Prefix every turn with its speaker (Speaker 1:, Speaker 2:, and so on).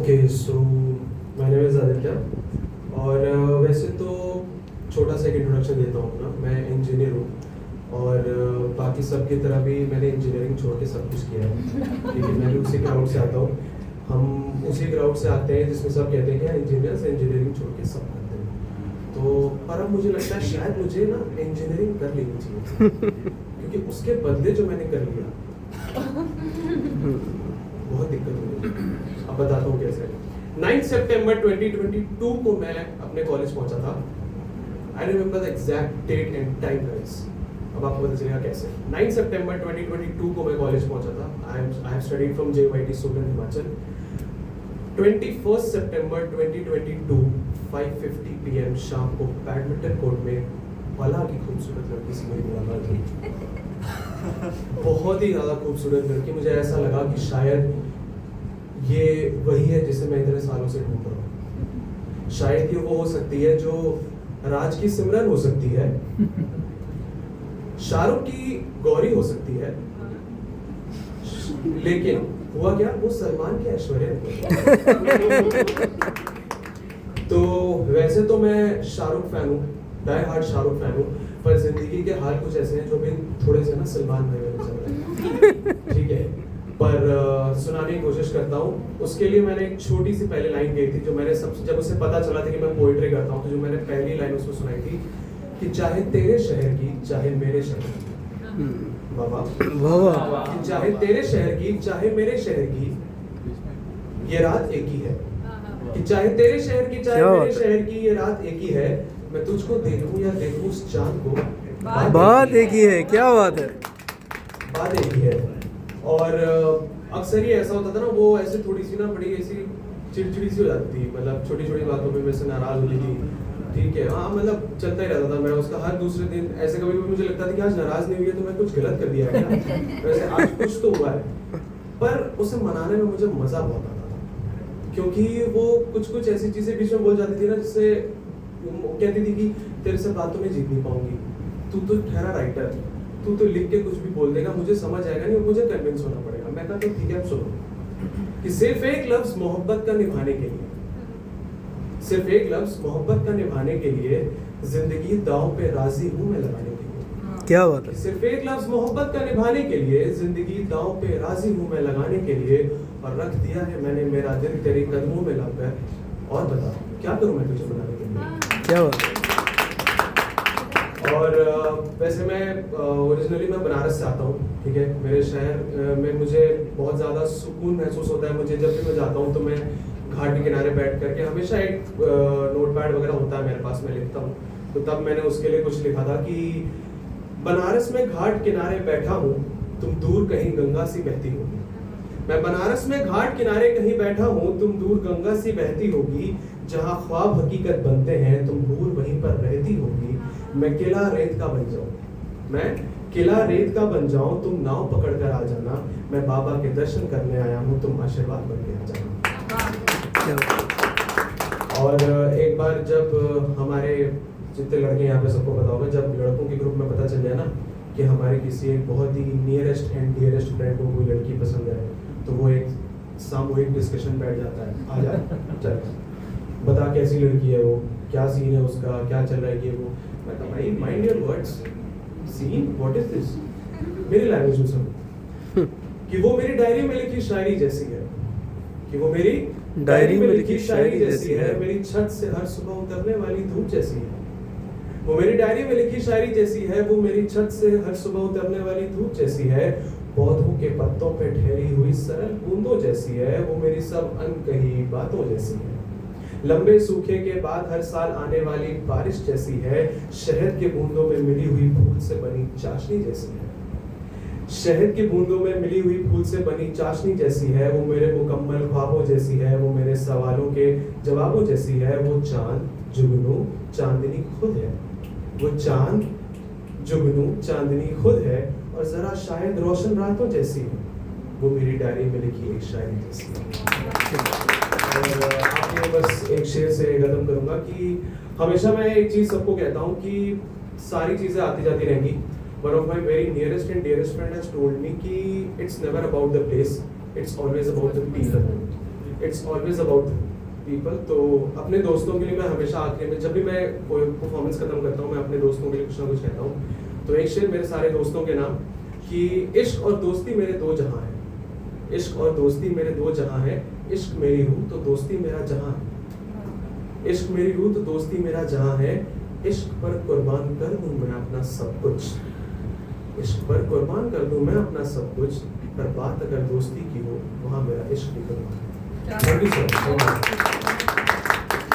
Speaker 1: Okay so my name is Aditya और वैसे तो छोटा सा एक इंट्रोडक्शन देता हूँ ना। मैं इंजीनियर हूँ और बाकी सब की तरह भी मैंने इंजीनियरिंग छोड़ के सब कुछ किया है। ठीक है, मैं भी उसी क्राउड से आता हूँ। हम उसी क्राउड से आते हैं जिसमें सब कहते हैं कि इंजीनियर्स इंजीनियरिंग छोड़ के सब करते हैं। तो पर अब मुझे लगता है शायद मुझे ना इंजीनियरिंग कर लेनी चाहिए क्योंकि उसके बदले जो मैंने कर लिया बहुत दिक्कत हुई। अब बताता हूँ कैसे। 9 सितंबर 2022 को मैं अपने कॉलेज पहुंचा था। I remember the exact date and time guys. अब आपको पता चलेगा कैसे। 9 सितंबर 2022 को मैं कॉलेज पहुंचा था। I have studied from JYT Solan Himachal. 21 September 2022 5:50 PM शाम को बैडमिंटन कोर्ट में भला की खूबसूरत लड़की से मेरी मुलाकात हुई। बहुत ही ज़्यादा खूबसूरत लड़की। मुझे ऐसा लगा कि शायद ये वही है जिसे मैं इतने सालों से ढूंढ रहा हूँ। शायद ये वो हो सकती है जो राज की सिमरन हो सकती है, शाहरुख की गौरी हो सकती है, लेकिन हुआ क्या, वो सलमान के ऐश्वर्या। तो वैसे तो मैं शाहरुख फैन हूँ, डाई हार्ड शाहरुख फैन हूँ, पर जिंदगी के हाल कुछ ऐसे हैं जो भी थोड़े से ना सलमान भाई वाले चल रहे हैं। ठीक है, पर सुनाने की कोशिश करता हूँ। उसके लिए मैंने एक छोटी सी पहले लाइन गई थी जो मैंने जब उसे पता चला था कि मैं पोइट्री करता हूँ, तो जो मैंने पहली लाइन उसको सुनाई थी कि चाहे तेरे शहर की चाहे मेरे शहर की, बाबा कि चाहे तेरे शहर की चाहे मेरे शहर की, ये रात एक ही है। कि चाहे तेरे शहर की चाहे मेरे शहर की, ये रात एक ही है। मैं तुझको देखूं या देखूं उस चांद को,
Speaker 2: बात एक ही है। क्या बात है,
Speaker 1: बात एक ही है। और अक्सर ही ऐसा होता था ना, वो ऐसे थोड़ी सी ना बड़ी ऐसी चिड़चिड़ी सी हो जाती थी। मतलब छोटी छोटी बातों पे मेरे से नाराज होती थी। ठीक है, हाँ, मतलब चलता ही रहता था मेरा उसका। हर दूसरे दिन ऐसे कभी कभी मुझे लगता था कि आज नाराज नहीं हुई है तो मैं कुछ गलत कर दिया है क्या। वैसे आज कुछ तो हुआ है, पर उसे मनाने में मुझे मजा बहुत आता था क्योंकि वो कुछ कुछ ऐसी चीजें बीच में बोल जाती थी ना, जिससे कहती थी कि तेरे से बातों में जीत नहीं पाऊंगी, तू तो ठहरा राइटर, तू तो लिख के कुछ भी बोल देगा, मुझे समझ आएगा नहीं और मुझे कन्विंस होना पड़ेगा। मैं कहा तो ठीक है, अब सुनो कि सिर्फ एक लफ्ज मोहब्बत का निभाने के लिए, सिर्फ एक लफ्ज मोहब्बत का निभाने के लिए जिंदगी दांव पे राजी हूं मैं लगाने के लिए।
Speaker 2: क्या बात है।
Speaker 1: सिर्फ एक लफ्ज मोहब्बत का निभाने के लिए जिंदगी दांव पे राजी हूं मैं लगाने के लिए, और रख दिया है मैंने मेरा दिल तेरे कदमों में लगकर। और बता क्या करूं मैं तुझे बनाने के लिए।
Speaker 2: क्या बात है।
Speaker 1: और वैसे मैं ओरिजिनली मैं बनारस से आता हूँ। ठीक है, मेरे शहर में मुझे बहुत ज़्यादा सुकून महसूस होता है। मुझे जब भी मैं जाता हूँ तो मैं घाट के किनारे बैठ करके, हमेशा एक नोटपैड वगैरह होता है मेरे पास, मैं लिखता हूँ। तो तब मैंने उसके लिए कुछ लिखा था कि बनारस में घाट किनारे बैठा हूँ, तुम दूर कहीं गंगा सी बहती होगी। मैं बनारस में घाट किनारे कहीं बैठा हूँ, तुम दूर गंगा सी बहती होगी। जहाँ ख्वाब हकीकत बनते हैं तुम भूल वहीं पर रहती होगी। मैं किला रेत का बन जाऊं, मैं किला रेत का बन जाऊं, तुम नाव पकड़ कर आ जाना। मैं बाबा के दर्शन करने आया हूं, तुम आशीर्वाद बन के आ जाना। और एक बार जब हमारे जितने लड़के यहाँ पे सबको पता होगा, जब लड़कों के ग्रुप में पता चल जाए ना कि हमारे किसी एक बहुत ही नियरेस्ट एंड डियरेस्ट फ्रेंड को कोई लड़की पसंद है, तो वो एक सामूहिक डिस्कशन बैठ जाता है। आ जा चल बता कैसी लड़की है वो, क्या सीन है उसका, क्या चल रहा है ये वो। मैं कहा भाई mind your words, seen what is this, मेरी लैंग्वेज में सुनो। कि वो मेरी डायरी में लिखी शायरी जैसी है, कि वो मेरी डायरी में लिखी शायरी जैसी है, मेरी छत से हर सुबह उतरने वाली धूप जैसी है। वो मेरी डायरी में लिखी शायरी जैसी है, वो मेरी छत से हर सुबह उतरने वाली धूप जैसी है। पौधों के पत्तों पे ठहरी हुई सरल बूंदों जैसी है, वो मेरी सब अनकही बातों जैसी है। लंबे सूखे के बाद हर साल आने वाली बारिश जैसी है। शहद के बूंदों में मिली हुई फूल से बनी चाशनी जैसी है। शहद की बूंदों में मिली हुई फूल से बनी चाशनी जैसी है। वो मेरे मुकम्मल ख्वाबों जैसी है, वो मेरे सवालों के जवाबों जैसी है। वो चांद जुगनू चांदनी खुद है, वो चांद जुगनू चांदनी खुद है, और जरा शायद रोशन रातों जैसी है। वो मेरी डायरी में लिखी एक शायरी जैसी है। और आपने बस एक शेर से खत्म करूंगा कि हमेशा मैं एक चीज सबको कहता हूँ कि सारी चीजें आती जाती रहेंगी। One of my very nearest and dearest friend has told me कि it's never about the place, it's always about the people. It's always about people. तो अपने दोस्तों के लिए मैं हमेशा आखिर में, जब भी मैं कोई परफॉर्मेंस खत्म करता हूँ, मैं अपने दोस्तों के लिए कुछ ना कुछ कहता हूँ। तो एक शेर मेरे सारे दोस्तों के नाम कि इश्क और दोस्ती मेरे दो जहां है, इश्क और दोस्ती मेरे दो जहां है, इश्क मेरी रूह तो दोस्ती मेरा जहां है, इश्क मेरी रूह तो दोस्ती मेरा जहां है, इश्क पर कुर्बान कर दूं मैं अपना सब कुछ, इश्क पर कुर्बान कर दूं मैं अपना सब कुछ, पर बात अगर दोस्ती की हो वहां मेरा इश्क भी कुर्बान है। Thank you sir.